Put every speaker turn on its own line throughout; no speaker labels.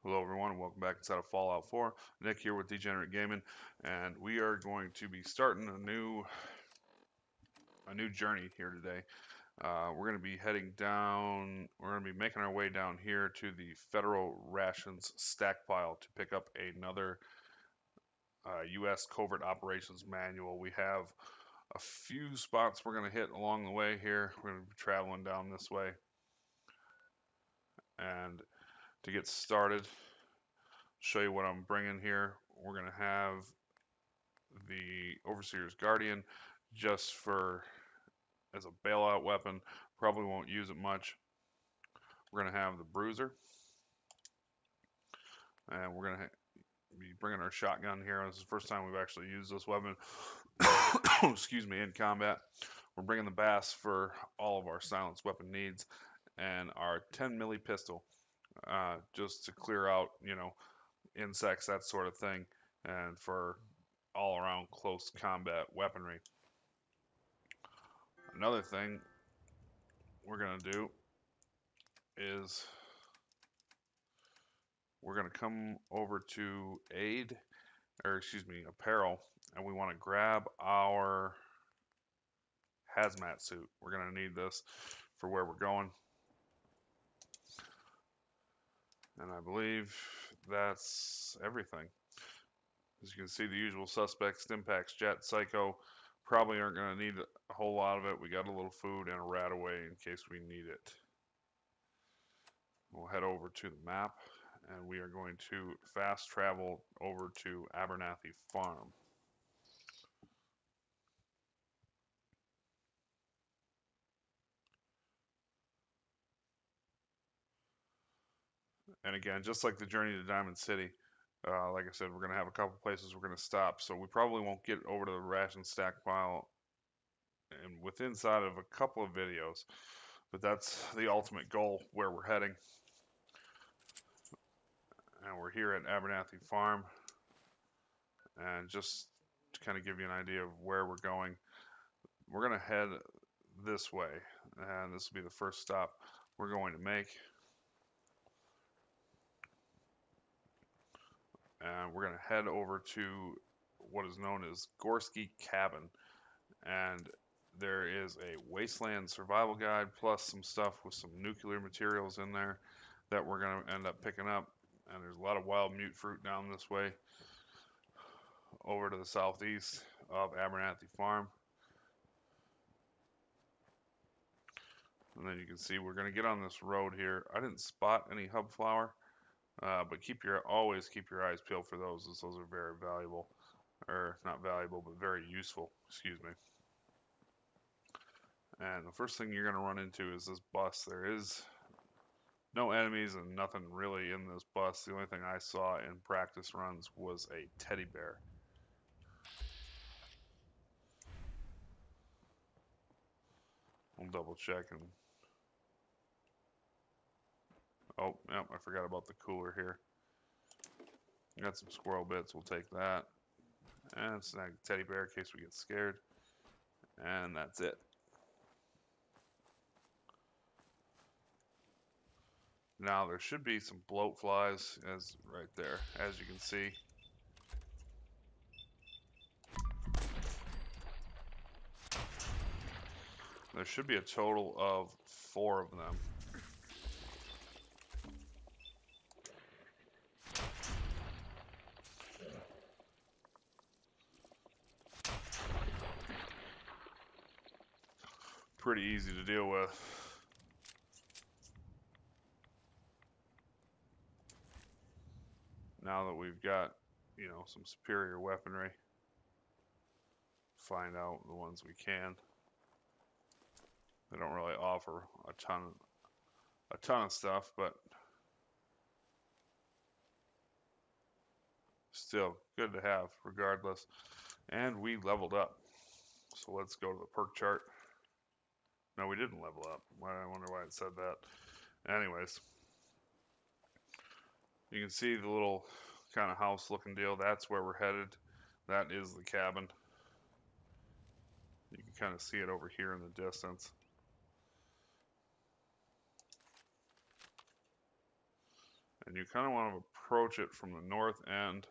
Hello everyone, welcome back inside of Fallout 4. Nick here with Degenerate Gaming, and we are going to be starting a new journey here today. We're going to be heading down, we're going to be making our way down here to the Federal Rations Stockpile to pick up another U.S. Covert Operations Manual. We have a few spots we're going to hit along the way here. We're going to be traveling down this way. And to get started, show you what I'm bringing here. We're going to have the Overseer's Guardian just as a bailout weapon. Probably won't use it much. We're going to have the Bruiser, and we're going to be bringing our shotgun here. This is the first time we've actually used this weapon excuse me, in combat. We're bringing the Bass for all of our silenced weapon needs, and our 10 milli pistol just to clear out, insects, that sort of thing, and for all around close combat weaponry. Another thing we're going to do is we're going to come over to apparel, and we want to grab our hazmat suit. We're going to need this for where we're going. And I believe that's everything. As you can see, the usual suspects, Stimpaks, Jet, Psycho, probably aren't going to need a whole lot of it. We got a little food and a Radaway in case we need it. We'll head over to the map, and we are going to fast travel over to Abernathy Farm. And again, just like the journey to Diamond City, like I said, we're going to have a couple places we're going to stop. So we probably won't get over to the ration stockpile and within inside of a couple of videos. But that's the ultimate goal, where we're heading. And we're here at Abernathy Farm. And just to kind of give you an idea of where we're going, we're going to head this way. And this will be the first stop we're going to make. And we're going to head over to what is known as Gorski Cabin. And there is a wasteland survival guide plus some stuff with some nuclear materials in there that we're going to end up picking up. And there's a lot of wild mute fruit down this way over to the southeast of Abernathy Farm. And then you can see we're going to get on this road here. I didn't spot any hub flower, but always keep your eyes peeled for those, as those are very valuable, or not valuable, but very useful, excuse me. And the first thing you're going to run into is this bus. There is no enemies and nothing really in this bus. The only thing I saw in practice runs was a teddy bear. I'll double check and... Oh, yep, I forgot about the cooler here. Got some squirrel bits, we'll take that. And snag the teddy bear in case we get scared. And that's it. Now there should be some bloat flies right there, as you can see. There should be a total of 4 of them. Pretty easy to deal with. Now that we've got, some superior weaponry, find out the ones we can. They don't really offer a ton of stuff, but still good to have regardless. And we leveled up. So let's go to the perk chart. No, we didn't level up. I wonder why it said that. Anyways, you can see the little kind of house looking deal. That's where we're headed. That is the cabin. You can kind of see it over here in the distance. And you kind of want to approach it from the north end,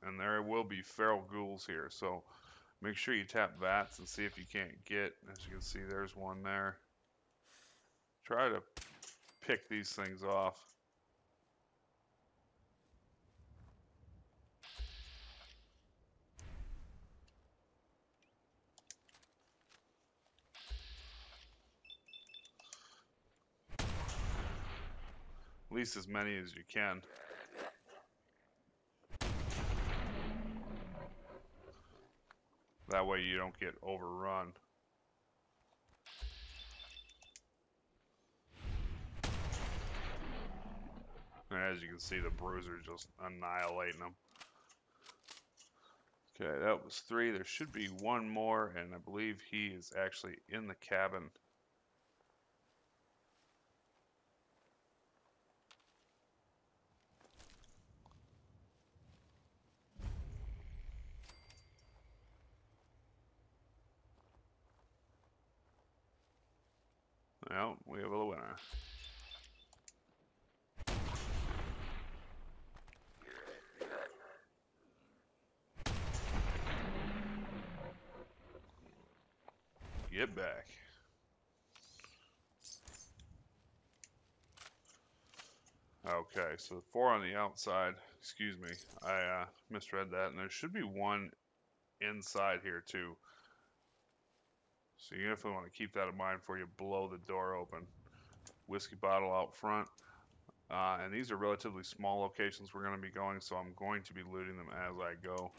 and there will be feral ghouls here. So make sure you tap VATS and see if you can't get. As you can see, there's one there. Try to pick these things off. At least as many as you can. That way you don't get overrun. And as you can see, the bruiser just annihilating them. Okay, that was 3. There should be one more, and I believe he is actually in the cabin. Well, we have a winner. Get back. Okay, so 4 on the outside. Excuse me, I misread that, and there should be one inside here too. So you definitely want to keep that in mind before you blow the door open. Whiskey bottle out front. And these are relatively small locations we're going to be going, so I'm going to be looting them as I go.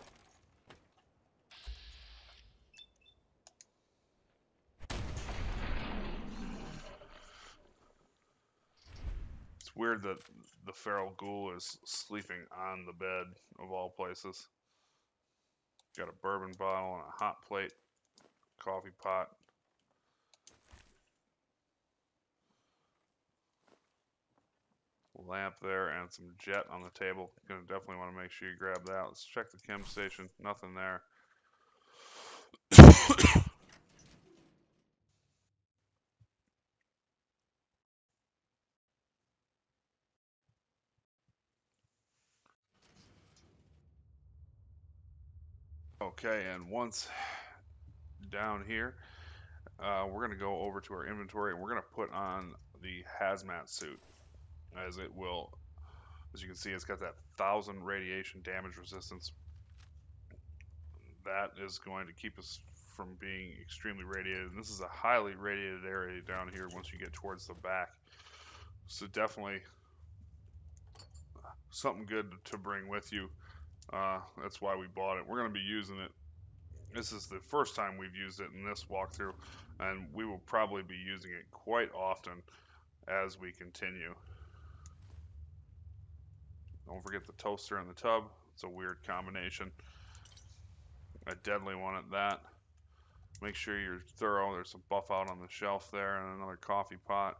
It's weird that the feral ghoul is sleeping on the bed, of all places. Got a bourbon bottle and a hot plate, coffee pot. Lamp there and some jet on the table. Gonna definitely want to make sure you grab that. Let's check the chem station. Nothing there. Okay, and once down here, we're gonna go over to our inventory and we're gonna put on the hazmat suit, as it will, as you can see, it's got that 1,000 radiation damage resistance. That is going to keep us from being extremely radiated. And this is a highly radiated area down here once you get towards the back. So definitely something good to bring with you. That's why we bought it. We're going to be using it. This is the first time we've used it in this walkthrough, and we will probably be using it quite often as we continue. Don't forget the toaster in the tub. It's a weird combination. I deadly wanted that. Make sure you're thorough. There's some buff out on the shelf there and another coffee pot.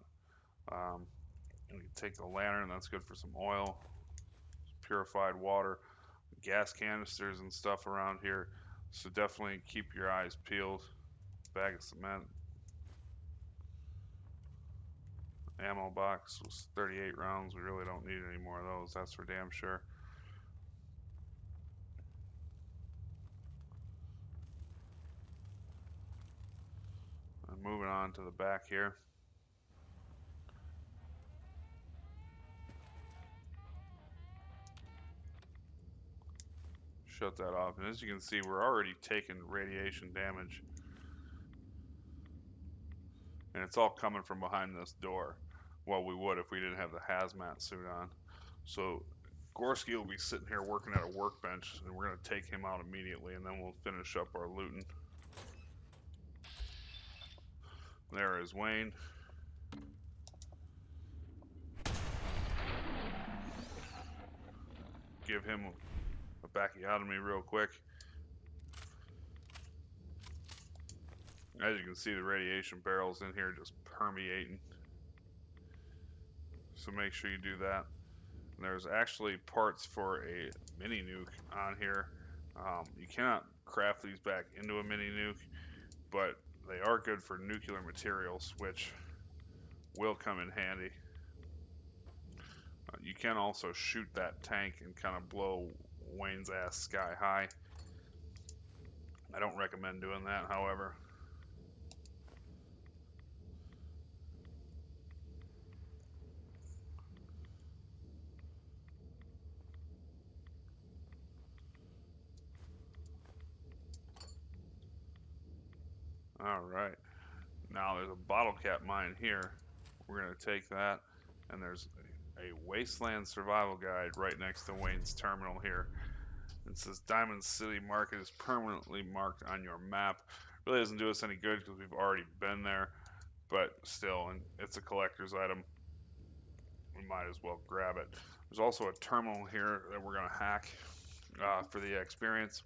You can take the lantern. That's good for some oil, purified water, gas canisters and stuff around here. So definitely keep your eyes peeled. Bag of cement. Ammo box was 38 rounds. We really don't need any more of those. That's for damn sure. And moving on to the back here. Shut that off. And as you can see, we're already taking radiation damage. And it's all coming from behind this door. Well, we would if we didn't have the hazmat suit on. So Gorski will be sitting here working at a workbench, and we're going to take him out immediately, and then we'll finish up our looting. There is Wayne. Give him a backiotomy real quick. As you can see, the radiation barrels in here just permeating. So make sure you do that. And there's actually parts for a mini nuke on here. You cannot craft these back into a mini nuke, but they are good for nuclear materials, which will come in handy. You can also shoot that tank and kind of blow Wayne's ass sky high. I don't recommend doing that, however. Alright, now there's a bottle cap mine here. We're going to take that, and there's a wasteland survival guide right next to Wayne's terminal here. It says Diamond City Market is permanently marked on your map. Really doesn't do us any good because we've already been there, but still, and it's a collector's item. We might as well grab it. There's also a terminal here that we're going to hack for the experience.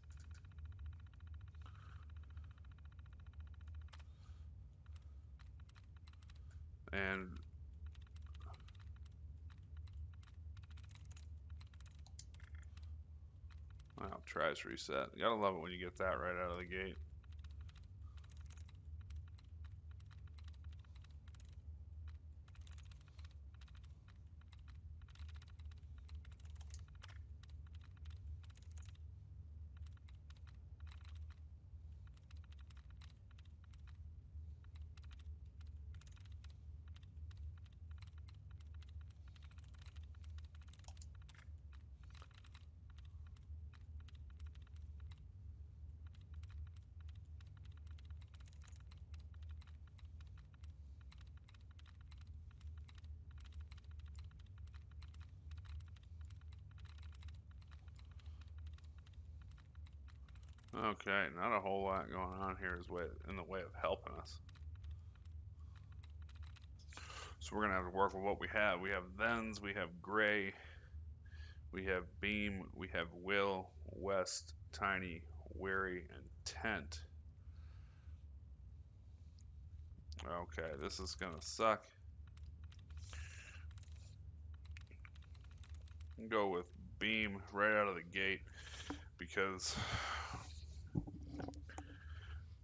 And well, tries reset. You gotta love it when you get that right out of the gate. Okay, not a whole lot going on here in the way of helping us. So we're gonna have to work with what we have. We have Thens, we have Gray, we have Beam, we have Will, West, Tiny, Weary, and Tent. Okay, this is gonna suck. Go with Beam right out of the gate because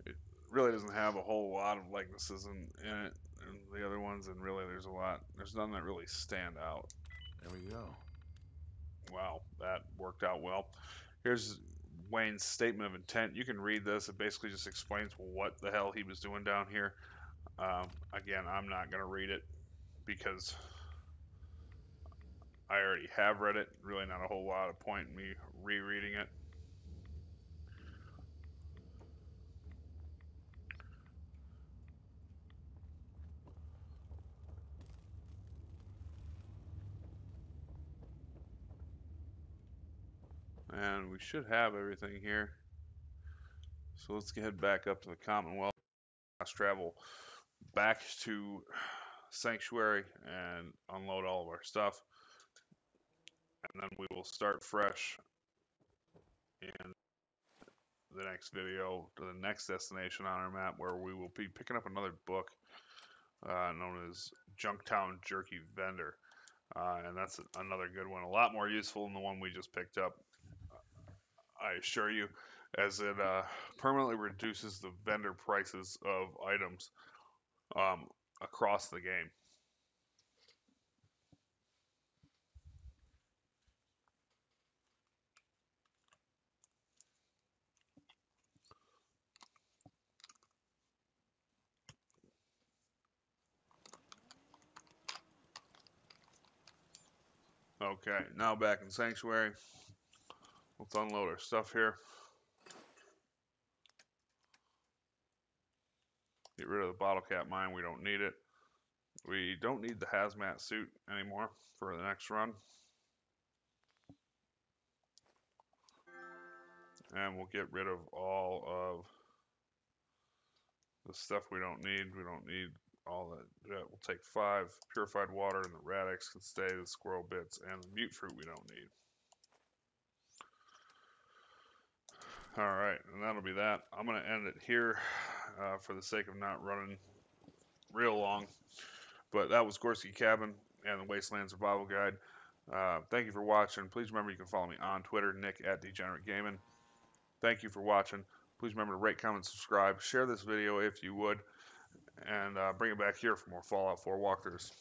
it really doesn't have a whole lot of likenesses in it and the other ones, and really there's none that really stand out.
There we go.
Wow, that worked out well. Here's Wayne's statement of intent. You can read this. It basically just explains what the hell he was doing down here. Again, I'm not going to read it because I already have read it. Really not a whole lot of point in me rereading it. And we should have everything here. So let's head back up to the Commonwealth. Let's travel back to Sanctuary and unload all of our stuff. And then we will start fresh in the next video to the next destination on our map, where we will be picking up another book known as Junktown Jerky Vendor. And that's another good one, a lot more useful than the one we just picked up, I assure you, as it permanently reduces the vendor prices of items across the game. Okay, now back in Sanctuary. Let's unload our stuff here. Get rid of the bottle cap mine, we don't need it. We don't need the hazmat suit anymore for the next run. And we'll get rid of all of the stuff we don't need. We don't need all that. Yeah, we'll take 5 purified water, and the radix can stay, the squirrel bits, and the mute fruit we don't need. Alright, and that'll be that. I'm going to end it here for the sake of not running real long. But that was Gorski Cabin and the Wasteland Survival Guide. Thank you for watching. Please remember you can follow me on Twitter, Nick @DegenerateGaming. Thank you for watching. Please remember to rate, comment, subscribe. Share this video if you would. And bring it back here for more Fallout 4 walkthroughs.